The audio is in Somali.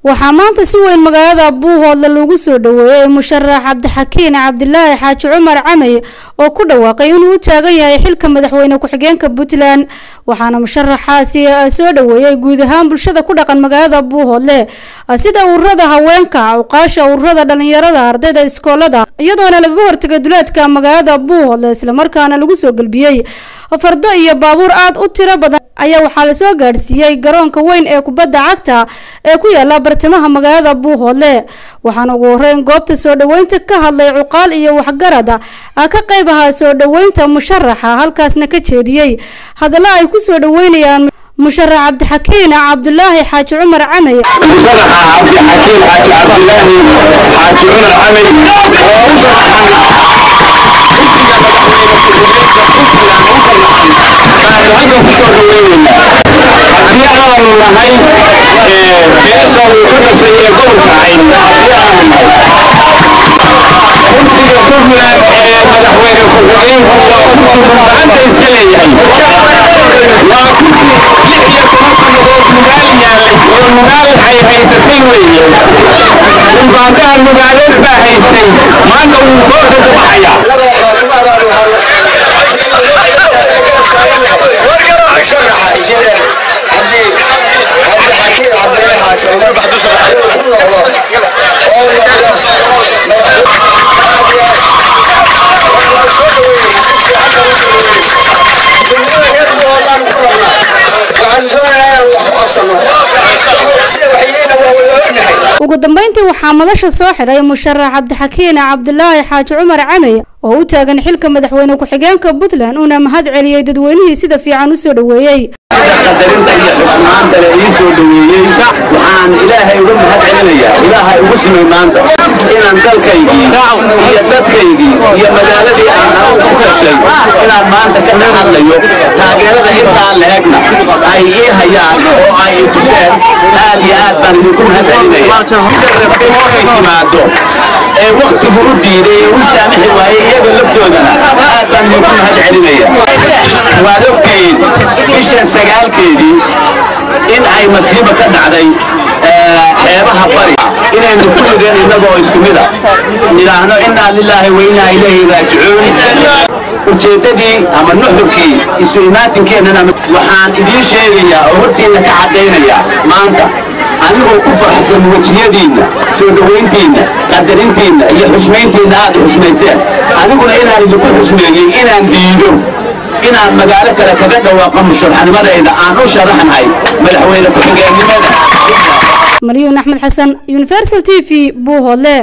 waxaa maanta si weyn magaalada Buuhoodle lagu soo dhaweeyay musharax Cabdixakiin Cabdilaahi Xaaji Cumar Camay oo ku dhawaaqay inuu u taagan yahay xilka madaxweyne ku xigeenka Puntland waxaana musharaxaasi soo dhaweeyay guud ahaan bulshada ku dhaqan magaalada Buuhoodle sida ururada haweenka uqaasha ururada dhalinyarada ardayda iskoolada iyadoona laga hortagay duleedka magaalada Buuhoodle isla markaana lagu soo galbiyay fardo iyo baabuur aad u tiro badan ayaa waxaa la soo gaarsiiyay garoonka weyn ee kubadda cagta ee ku yaala bartamaha magaalada Buuhoodle waxaana ugu horeyn goobta soo dhaweynta ka hadlay cuqaal iyo waxgarad ka qayb ahaa soo dhaweynta musharaxa halkaasna ka jeediyay hadallo ay ku soo dhaweynayaan musharax Cabdixakiin Cabdilaahi Xaaji Cumar Camay musharax Cabdixakiin Xaaji Cabdilaahi Xaaji Cumar Camay ugu dambeyntii waxaa madasha soo xiray musharax Cabdixakiin Cabdilaahi Xaaji Cumar Camay oo u taagan xilka madaxweyne ku xigeenka Puntland una mahad celiyay dadweynihii sida fiican u soo dhaweeyay waxaan ilaahay uga mahad celinayaa ilaahay ugu simay maanta inaan dalkaygii iyo dadkaygii iyo magaaladii aan ku fashay inaan maanta ka hadlayo taageerada intaa leegna ay ii hayaan oo ay tuseen aad iyo aad baan idinku mahad celinayaa ee waqtigu u diiday u saamixi waayay iyaga laftoodana aad baan idinku mahad celinayaa waa ogtiin bishan sagaalkeedii in ay masiibo ka dhacday xeebaha bari inaynu ku jireen inagoo isku mid ah ilaahno inna lillahi wa inna ilayhi raaji'uun ujeedadii ama nuxurkii isu imaatinkeennana waxaan idiin sheegayaa oo hortiina ka caddaynaya maanta anigoo ku faraxsan wajiyadiina soo dhaweyntiina qadarintiina iyo xushmayntiina aad xushmayseen aniguna inaan idinku xushmeeyey inaan diido inaan magaalo kale kaga dhawaaqo musharaxnimadayda aan u sharaxnahay madaxweyne ku xigeenimada Maliyun Axmed Xasan Universal TV Buuhoodle.